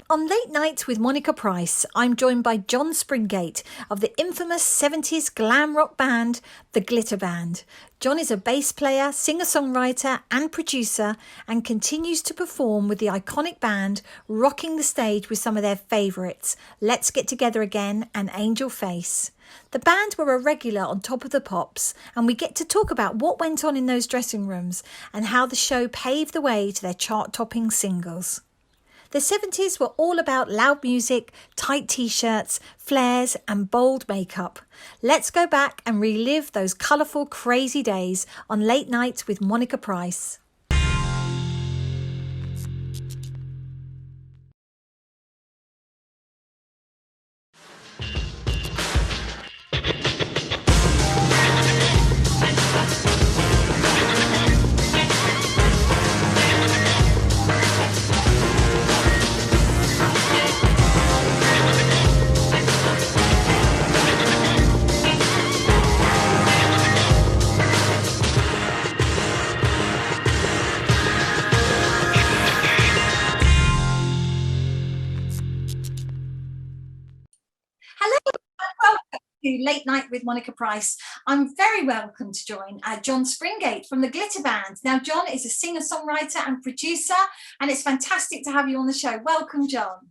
On Late Night with Monica Price, I'm joined by John Springate of the infamous 70s glam rock band, the Glitter Band. John is a bass player, singer-songwriter and producer and continues to perform with the iconic band, rocking the stage with some of their favourites, Let's Get Together Again and Angel Face. The band were a regular on Top of the Pops, and we get to talk about what went on in those dressing rooms and how the show paved the way to their chart-topping singles. The 70s were all about loud music, tight t-shirts, flares and bold makeup. Let's go back and relive those colourful, crazy days on Late Night with Monica Price. Late Night with Monica Price. I'm very welcome to join John Springate from the Glitter Band. Now, John is a singer-songwriter and producer, and it's fantastic to have you on the show. Welcome, John.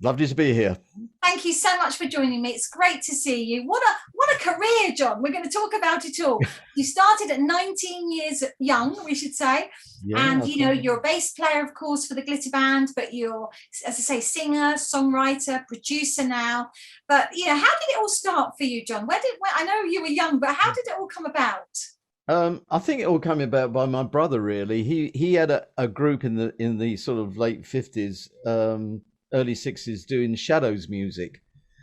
Lovely to be here. Thank you so much for joining me. It's great to see you. What a career, John. We're going to talk about it all. You started at 19 years young, we should say. Yeah, and, you're a bass player, of course, for the Glitter Band, but you're, as I say, singer, songwriter, producer now. But, how did it all start for you, John? I know you were young, but how did it all come about? I think it all came about by my brother, really. He had a group in the sort of late 50s, early 60s doing Shadows music.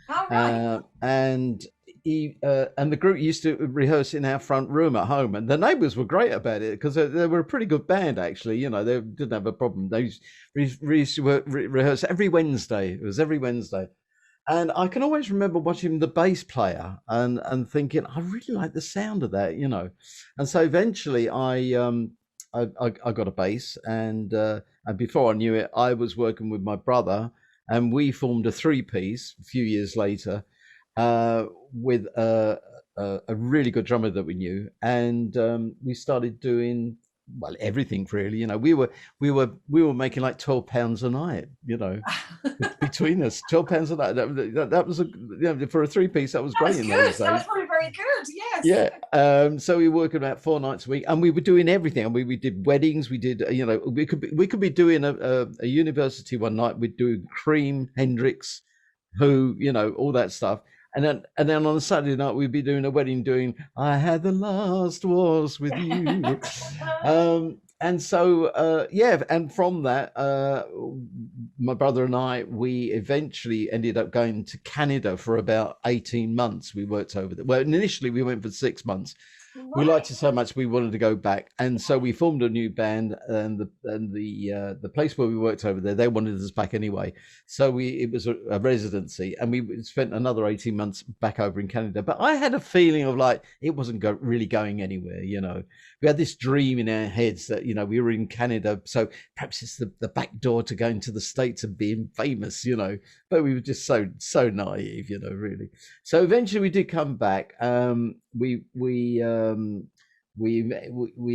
Oh, right. And the group used to rehearse in our front room at home, and the neighbors were great about it because they were a pretty good band, actually. They didn't have a problem. They used to rehearse every Wednesday. It was every Wednesday. And I can always remember watching the bass player and thinking, I really like the sound of that, And so eventually I got a bass, and before I knew it, I was working with my brother, and we formed a three-piece a few years later with a really good drummer that we knew, and we started doing everything really. We were making like £12 a night, between us. £12 a night. That was for a three-piece. That was great in those days. That was probably very good. Yes. Yeah. So we worked about 4 nights a week, and we were doing everything. And we did weddings. We did, we could be doing a university one night. We'd do Cream, Hendrix, Who, all that stuff. And then on a Saturday night, we'd be doing a wedding doing I Had the Last Wars with You. And so, and from that, my brother and I, we eventually ended up going to Canada for about 18 months. We worked over there. Well, initially we went for 6 months. Right. We liked it so much we wanted to go back, and so we formed a new band. And the place where we worked over there, they wanted us back anyway. So it was a residency, and we spent another 18 months back over in Canada. But I had a feeling of like it wasn't really going anywhere. We had this dream in our heads that we were in Canada, so perhaps it's the back door to going to the States and being famous. But we were just so naive, really. So eventually we did come back. We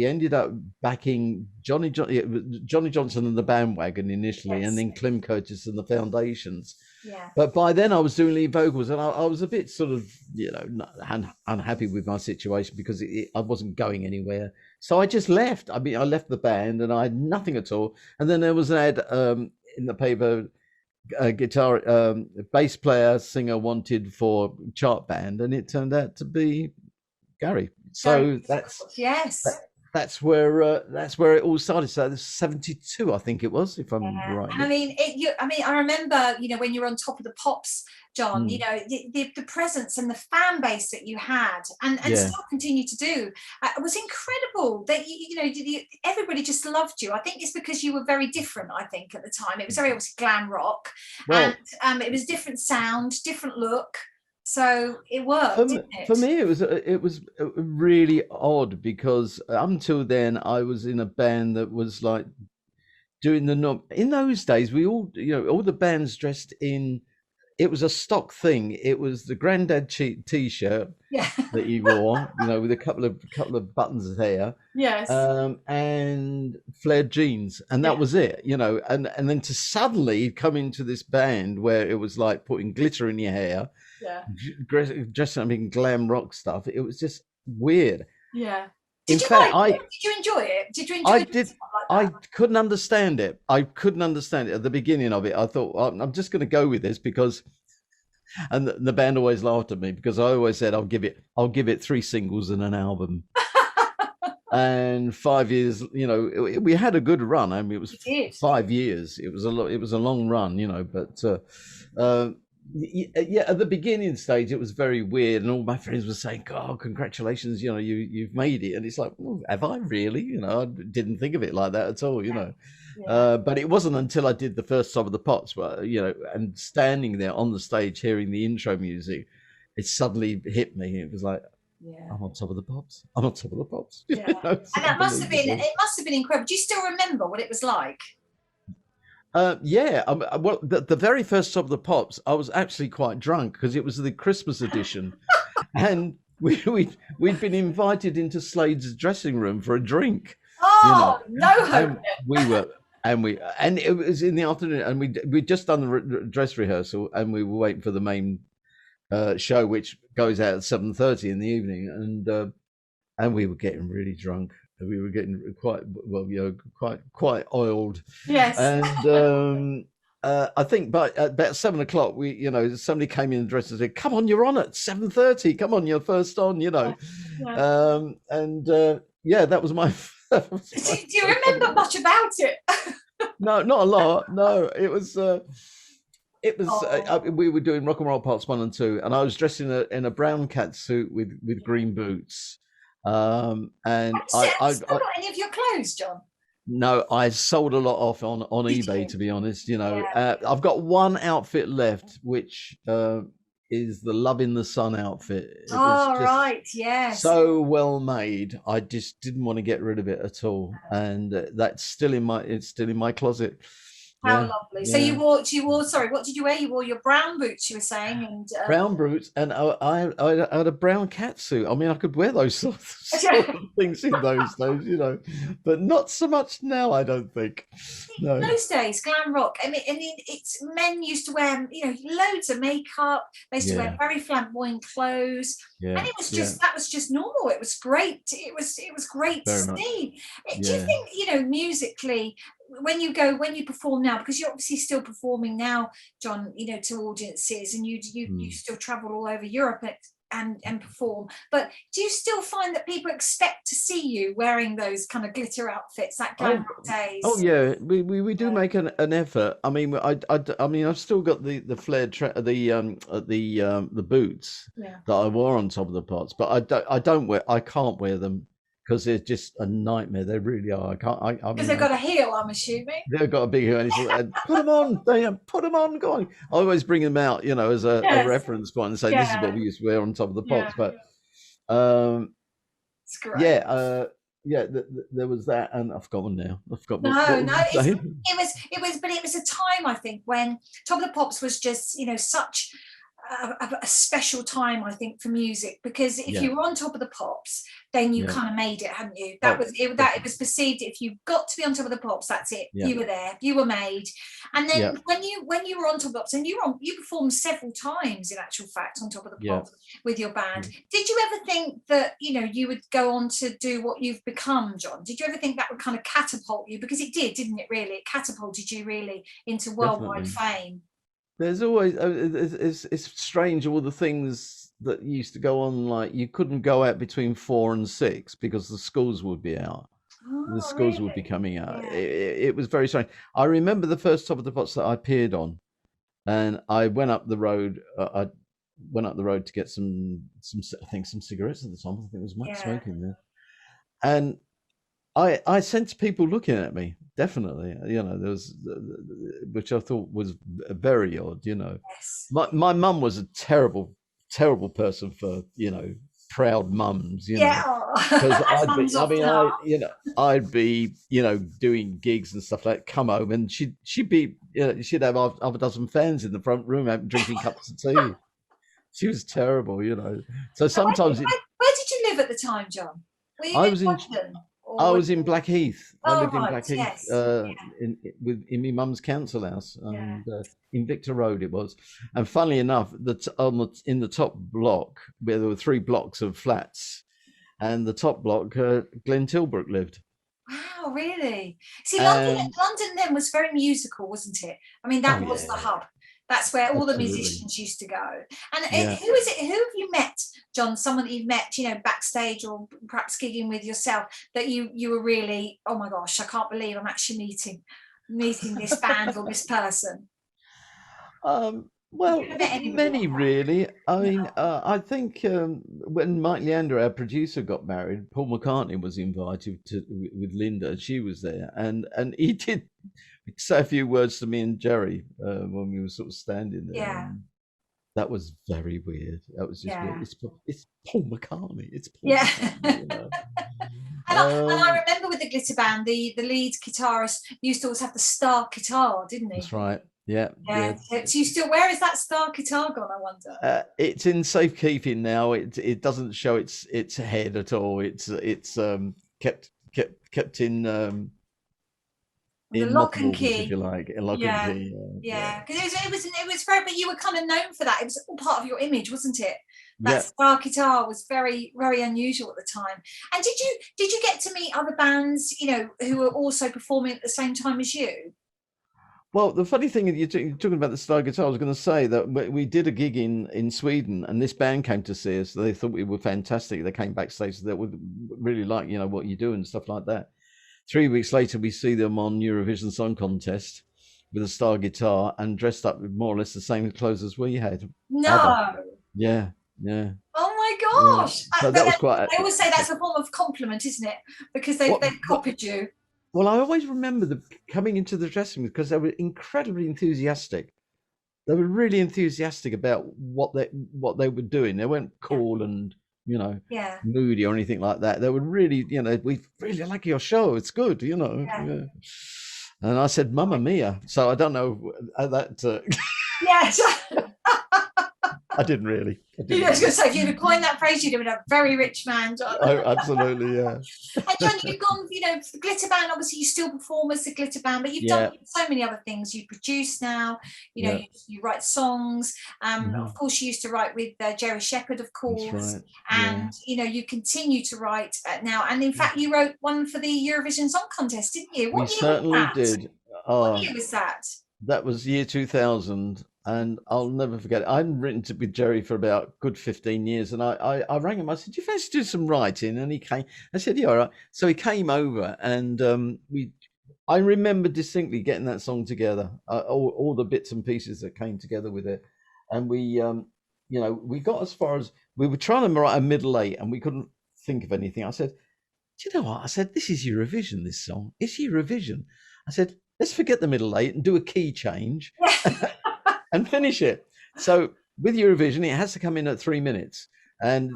ended up backing Johnny Johnson and the Bandwagon initially, yes. And then Clem Curtis and the Foundations. Yeah. But by then I was doing lead vocals, and I was a bit sort of unhappy with my situation because I wasn't going anywhere. So I just left. I left the band, and I had nothing at all. And then there was an ad in the paper. Bass player, singer wanted for chart band, and it turned out to be Gary. So that's where it all started. So this 72, I think it was, if I'm right. And I remember, when you were on Top of the Pops, John, the presence and the fan base that you had, and still continue to do, was incredible. That everybody just loved you. I think it's because you were very different. I think at the time it was very obviously glam rock, and it was different sound, different look. So it worked, didn't it? For me, it was really odd because up until then I was in a band that was like doing in those days, we all, all the bands dressed in, it was a stock thing. It was the granddad T-shirt Yeah. that he wore, with a couple of buttons there, Yes. and flared jeans, and that Yeah. was it, and then to suddenly come into this band where it was like putting glitter in your hair, Yeah. dressing up in glam rock stuff. It was just weird. Yeah. In Did you fact, like it? Did you enjoy it? Did you enjoy I doing did. stuff like I that? couldn't understand it. I couldn't understand it at the beginning of it. I thought, well, I'm just going to go with this because, and the band always laughed at me because I always said I'll give it 3 singles and an album. And 5 years, we had a good run. I mean, it was 5 years. It was a long run, but yeah, at the beginning stage, it was very weird, and all my friends were saying, "Oh, congratulations! You've made it." And it's like, well, have I really? I didn't think of it like that at all, Yeah. But it wasn't until I did the first Top of the Pops, and standing there on the stage, hearing the intro music, it suddenly hit me. It was like, Yeah. I'm on Top of the Pops. I'm on Top of the Pops. Yeah. And that must have been. It must have been incredible. Do you still remember what it was like? Yeah. Well, the very first Top of the Pops, I was actually quite drunk because it was the Christmas edition, and we'd been invited into Slade's dressing room for a drink. Oh, no hope. And it was in the afternoon, and we'd just done the dress rehearsal, and we were waiting for the main show, which goes out at 7:30 in the evening, and we were getting really drunk. We were getting quite quite oiled. Yes. And I think by about 7 o'clock, somebody came in and dressed and said, "Come on, you're on at 7:30. Come on, you're first on." Yeah. Yeah, that was my. Do you remember much about it? No, not a lot. No, it was. We were doing Rock and Roll Parts 1 and 2, and I was dressed in a brown cat suit with green boots. And I still got any of your clothes, John? No, I sold a lot off on eBay, to be honest. I've got one outfit left, which is the Love in the Sun outfit. It was right, yes. So well made. I just didn't want to get rid of it at all, and that's still in my closet. How lovely. So you wore, sorry, what did you wear? You wore your brown boots, you were saying, and brown boots, and I had a brown cat suit. I mean, I could wear those sorts of things in those days, but not so much now, I don't think. No. Those days, glam rock. I mean, it's men used to wear, loads of makeup. They used to wear very flamboyant clothes, and it was just that was just normal. It was great. It was great to see. Do you think, musically, when you perform now, because you're obviously still performing now, John, to audiences, and you still travel all over Europe and perform, but do you still find that people expect to see you wearing those kind of glitter outfits, that glam rock days? Oh yeah, we do make an effort. I mean, I mean, I've still got the flared the boots that I wore on Top of the Pots, but I can't wear them because they're just a nightmare. They really are. Because they've got a heel, I'm assuming. They've got a big heel, and put them on. Put them on. Go on. I always bring them out, as a reference point and say this is what we used to wear on Top of the Pops. But it's great. There was that, and I've forgotten now. I've forgotten. It was a time, I think, when Top of the Pops was just such a special time, I think, for music, because if you were on Top of the Pops, then you kind of made it, hadn't you? That was it. That it was perceived, if you got to be on Top of the Pops, that's it. You were there, you were made. And then when you were on Top of the Pops, and you performed several times, in actual fact, on Top of the Pops with your band. Did you ever think that you would go on to do what you've become, John? Did you ever think that would kind of catapult you? Because it did, didn't it? Really, it catapulted you really into worldwide fame. There's always it's strange, all the things that used to go on, like you couldn't go out between 4 and 6 because the schools would be out. The schools would be coming out. It was very strange. I remember the first Top of the Pots that I appeared on, and I went up the road. I went up the road to get some I think some cigarettes at the time. I think it was Mike smoking there, and I sensed people looking at me. Definitely, there was, which I thought was very odd. My mum was a terrible person for proud mums, you know. Yeah, Because as mums often are. I'd be, doing gigs and stuff like that, come home and she'd be, she'd have half a dozen fans in the front room drinking cups of tea. She was terrible, So So sometimes where did you live at the time, John? Were you I in was in London? I Or was in Blackheath. I oh, lived in right, Blackheath, yes. in my mum's council house, Yeah. and in Victor Road it was. And funnily enough, in the top block where there were 3 blocks of flats, and the top block, Glenn Tilbrook lived. Wow, really? See, And London then was very musical, wasn't it? I mean, oh that was the yeah, hub. That's where all the absolutely, musicians used to go. And yeah. who is it? Who have you met, John? Someone that you've met, backstage or perhaps gigging with yourself that you were really, oh my gosh, I can't believe I'm actually meeting this band or this person. Have Well, you ever met not anybody many like that? really. I No. mean, I think when Mike Leander, our producer, got married, Paul McCartney was invited to with Linda. She was there, and he did say a few words to me and Jerry when we were sort of standing there, Yeah, and that was very weird. That was just weird. yeah, It's Paul McCartney. It's Paul yeah. McCartney. And I remember with the Glitter Band, the lead guitarist used to always have the star guitar, didn't he? That's right. Yeah, yeah. Yeah. So you still, where is that star guitar gone, I wonder? It's in safekeeping now. It doesn't show its head at all. It's kept The in lock and mothballs, if key. you like, in lock and Yeah. key. Yeah, Yeah. Because it was very, but you were kind of known for that. It was all part of your image, wasn't it? That yeah. star guitar was very, very unusual at the time. And did you get to meet other bands, who were also performing at the same time as you? Well, the funny thing is, you're talking about the style guitar. I was going to say that we did a gig in Sweden, and this band came to see us. They thought we were fantastic. They came backstage. They would really like, what you do and stuff like that. 3 weeks later, we see them on Eurovision Song Contest with a star guitar and dressed up with more or less the same clothes as we had. ABBA. No. Yeah, yeah, Oh my yeah. gosh. So that was quite. They always say that's a form of compliment, isn't it? Because they've What, what copied you. Well, I always remember them coming into the dressing room because they were incredibly enthusiastic. They were really enthusiastic about what they were doing. They weren't cool and Yeah. moody or anything like that. They were really, we really like your show. It's good, Yeah. Yeah. And I said, "Mamma mia!" So I don't know that. Yes. I didn't really. I was going to say, if you'd have coined that phrase, you'd have been a very rich man, John. Oh, absolutely, yeah. And John, you've gone, the Glitter Band, obviously you still perform as the Glitter Band, but you've done so many other things. You produce now, you write songs. Of course, you used to write with Jerry Shepherd, of course. That's right. And, you continue to write now. And in fact, you wrote one for the Eurovision Song Contest, didn't you? We certainly did. What year was that? That was year 2000. And I'll never forget it. I hadn't written with Jerry for about a good 15 years. And I rang him. I said, "Do you fancy do some writing?" And he came. I said, "Yeah, all right." So he came over and I remember distinctly getting that song together, all the bits and pieces that came together with it. And we got as far as, we were trying to write a middle eight and we couldn't think of anything. I said, "Do you know what?" I said, "This is Eurovision, this song. It's Eurovision." I said, "Let's forget the middle eight and do a key change." And finish it. So with Eurovision, it has to come in at 3 minutes, and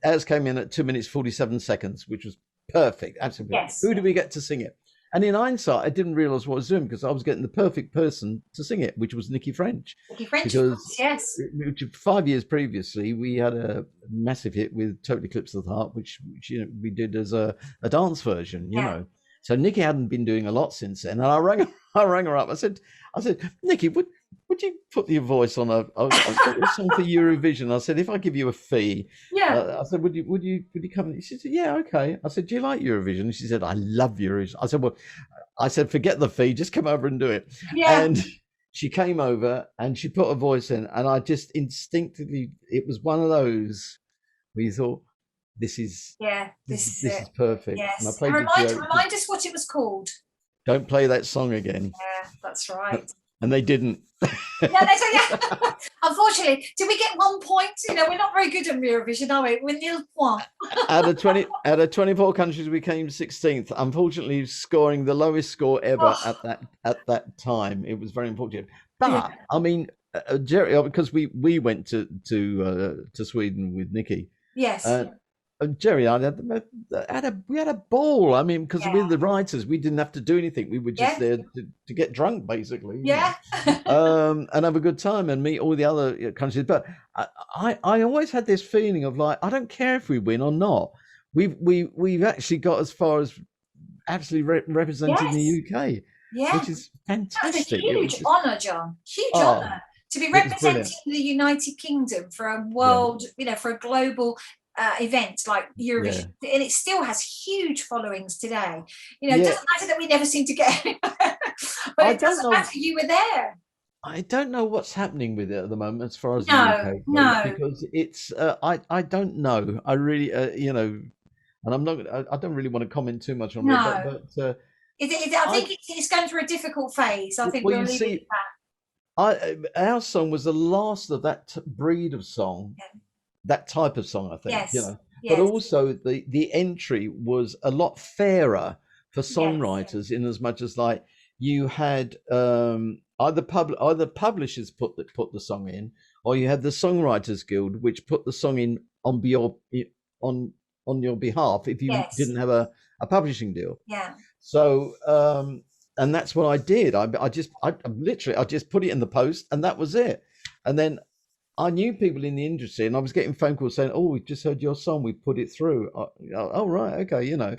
ours came in at 2 minutes 47 seconds, which was perfect. Absolutely. Yes. Who did we get to sing it? And in hindsight, I didn't realize what I was doing because I was getting the perfect person to sing it, which was Nikki French. Nikki French, because yes. 5 years previously, we had a massive hit with "Total Eclipse of the Heart," which we did as a dance version, you know. So Nikki hadn't been doing a lot since then, and I rang her up. I said, "Nikki, would you put your voice on a song for Eurovision?" I said, "If I give you a fee," I said, "Would you come?" She said, "Yeah, okay." I said, "Do you like Eurovision?" She said, "I love Eurovision." I said, "Well," I said, "Forget the fee, just come over and do it." Yeah. And she came over and she put her voice in, and I just instinctively, it was one of those where you thought, this is perfect. Yes. And I played remind us what it was called. "Don't play that song again." Yeah, that's right. And they didn't. Unfortunately, did we get 1 point? We're not very good at Eurovision, are we? We're nil point. Out of 24 countries, we came 16th. Unfortunately, scoring the lowest score ever at that time. It was very unfortunate. But I mean, Jerry, because we went to Sweden with Nikki, Yes. And Jerry, we had a ball. I mean, because we're Yeah. the writers, we didn't have to do anything. We were just Yeah. there to get drunk, basically, Yeah. and have a good time and meet all the other countries. But I always had this feeling of like, I don't care if we win or not. We've actually got as far as actually representing the Yes. UK, Yeah. which is That's a fantastic. huge honour, John. Huge Oh, honour to be it was representing brilliant. the United Kingdom for a Yeah, world, for a global event like yeah, Eurovision, and it still has huge followings today. It yeah. doesn't matter that we never seem to get anywhere, but I it don't doesn't know. matter. You were there. I don't know what's happening with it at the moment as far as the No, UK goes, no, because it's I don't know. I really and I'm not I don't really want to comment too much on it, but no. I I think it's going through a difficult phase. I think well, we'll you leave it see, at our song was the last of that breed of song, that. that type of song, I think, Yes, but yes, also the entry was a lot fairer for yes, songwriters, in as much as like you had either publishers put the song in, or you had the Songwriters Guild, which put the song in on on your behalf if you yes, didn't have a publishing deal. yeah. So and that's what I did. I literally I just put it in the post, and that was it. And then I knew people in the industry, and I was getting phone calls saying, "Oh, we just heard your song. We put it through." Oh, right, okay.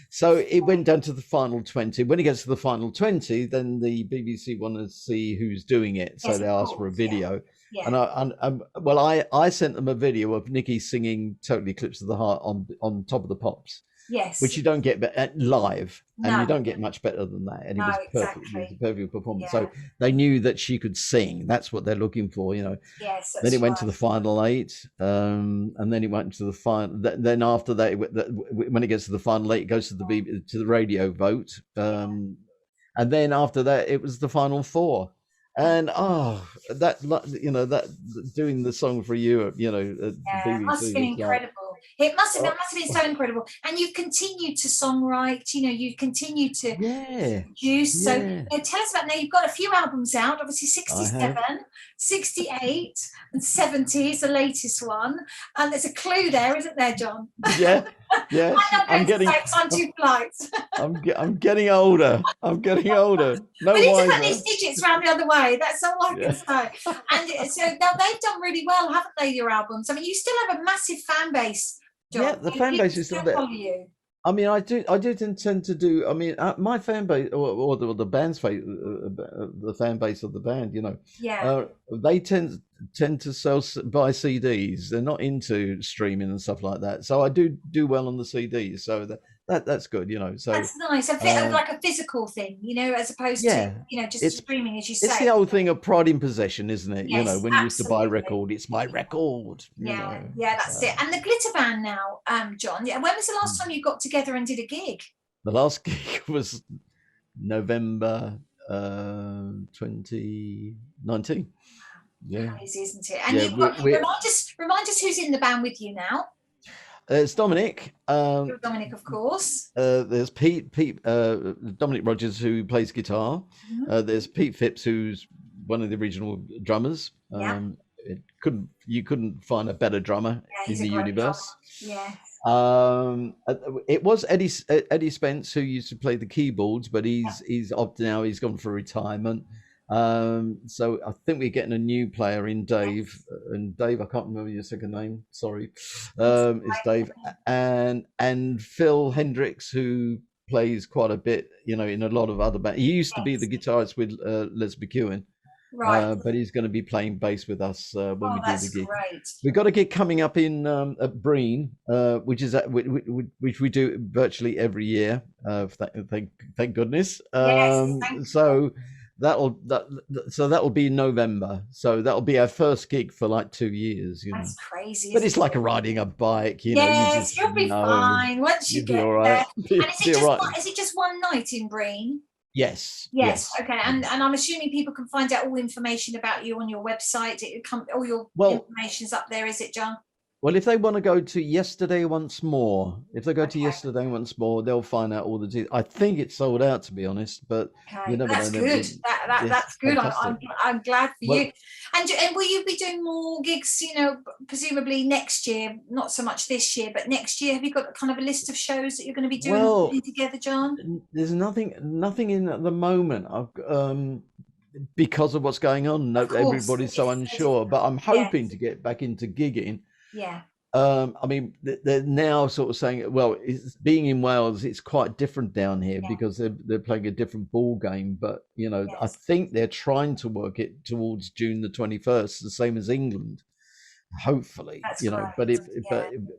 So it went down to the final 20. When it gets to the final 20, then the BBC want to see who's doing it, so Yes, they of asked for a course, yeah, video. yeah. And I sent them a video of Nikki singing "Totally Eclipse of the Heart" on Top of the Pops, which Yes. you don't get live, and you No, don't get much better than that. And it no, was perfect. It was a exactly. perfect performance. Yeah. So they knew that she could sing. That's what they're looking for. Yes, Then it that's went to the right. final 8, and then it went to the final. Then after that, when it gets to the final 8, it goes to the radio vote, Yeah. and then after that, it was the final 4. And that doing the song for Europe, at the Yeah, it must have BBC been was like, incredible. It must have been oh, so incredible. And you've continued to songwrite, you've continued to yeah, produce. So, yeah, tell us about now. You've got a few albums out, obviously I have. 67, 68, and 70 is the latest one. And there's a clue there, isn't there, John? Yeah, yeah. I'm not going to say because I'm too polite. I'm getting older. I'm getting older. No We need to put these wiser. digits round the other way. That's all I can Yeah. say. And so now they've done really well, haven't they, your albums? I mean, you still have a massive fan base, Yeah, John. the fan People base is still still there. follow you. I mean, I did intend to do. I mean, my fan base, or the band's the fan base of the band, Yeah. they tend to buy CDs. They're not into streaming and stuff like that. So I do well on the CDs. So that's good, So That's nice. A bit of uh, like a physical thing, as opposed to, yeah, just it's streaming, as you it's say. the old thing of pride in possession, isn't it? Yes, When you used to buy a absolutely. record, it's my record. Yeah, yeah, that's it. And the Glitter Band now, John. Yeah, when was the last time you got together and did a gig? The last gig was November 2019. Yeah, Crazy, isn't it? And yeah. you've got We remind us who's in the band with you now. it's Dominic. You're Dominic, of course. There's Pete, Dominic Rogers, who plays guitar. Mhm. There's Pete Phipps, who's one of the original drummers. Yeah, You couldn't find a better drummer yeah, in he's a the great drummer. universe. Yes. It was Eddie Spence who used to play the keyboards, but he's opted now. He's gone for retirement. So I think we're getting a new player in Dave, Yes. and Dave, I can't remember your second name. Sorry, That's it's Dave, and Phil Hendricks, who plays quite a bit, in a lot of other bands. He used to be the yes. guitarist with Les McEwen. Right. But he's going to be playing bass with us when Oh, we do the that's gig. great. We've got a gig coming up in at Breen, which we do virtually every year. Thank goodness. Yes. So that'll be in November. So that'll be our first gig for like 2 years. That's crazy. But it's like riding a bike. Yes, you'll be fine once you you'll be get all there. right. And Be all right. is it just one night in Breen? Yes. Yes. Okay. And I'm assuming people can find out all information about you on your website. All your Well, information's up there, is it, John? Well, if they want to go to Yesterday Once More, if they go to Okay. Yesterday Once More, they'll find out all the details. I think it's sold out, to be honest, but you Okay, never know. that's good. It's That's good. fantastic. I'm glad for Well, you. And will you be doing more gigs? You know, presumably next year. Not so much this year, but next year. Have you got kind of a list of shows that you're going to be doing or well, putting together, John? there's nothing in at the moment. Because of what's going on, Of course, everybody's so it's so unsure. But difficult. I'm hoping to get back into gigging. Yeah, I mean, they're now sort of saying, well, being in Wales, it's quite different down here yeah, because they're playing a different ball game. But I yes. think they're trying to work it towards June the 21st, the same as England, hopefully. That's great.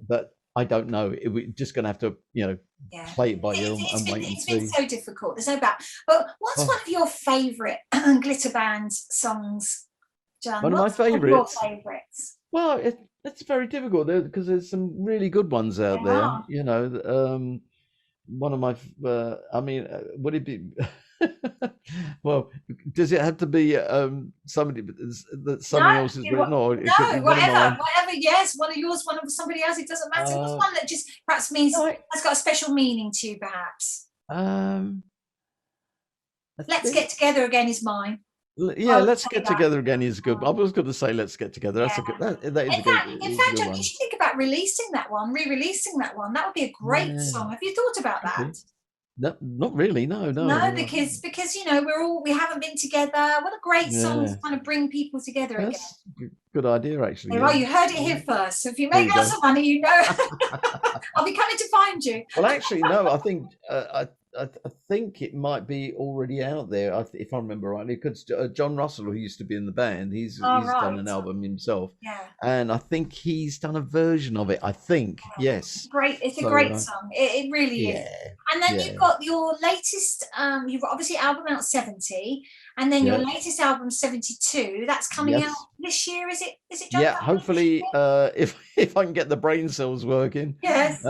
But I don't know. We're just going to have to Yeah. play it by ear and wait and It's been see. so difficult. There's no doubt. But what's one of your favourite glitter band songs, John? One of my What's one of your favourites. favourites? Well, it's very difficult there because there's some really good ones out there. One of my, I mean, would it be? Well, does it have to be somebody that somebody else has written, or it could be one of mine? Whatever. Yes, one of yours, one of somebody else. It doesn't matter. What's one that just perhaps means has got a special meaning to you, perhaps? Let's Get Together Again is mine. Yeah, Let's Get Together Again is good. I was going to say Let's Get Together. That's a good. That is a good. In fact, John, you should think about releasing that one, re-releasing that one. That would be a great song. Have you thought about that? No, not really. No. Because we haven't been together. What a great song to kind of bring people together again. Good idea, actually. Well, you heard it here first. So if you make lots of money, I'll be coming to find you. Well, actually, no. I think I think it might be already out there, if I remember rightly, because John Russell, who used to be in the band, he's done an album himself, and I think he's done a version of it. I think, yes. Great, it's a great song. It really is. And then you've got your latest. You've got obviously album out 70, and then your latest album 72. That's coming out this year. Is it? John? Yeah, hopefully, if I can get the brain cells working. Yes.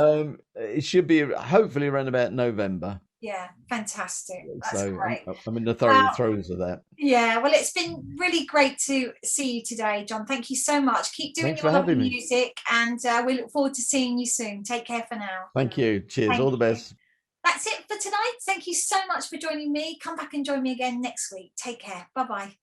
It should be hopefully around about November. Yeah, fantastic. That's great. I'm in the throes of that. Yeah, well, it's been really great to see you today, John. Thank you so much. Keep doing your lovely music, and we look forward to seeing you soon. Take care for now. Thank you. Cheers. All the best. That's it for tonight. Thank you so much for joining me. Come back and join me again next week. Take care. Bye-bye.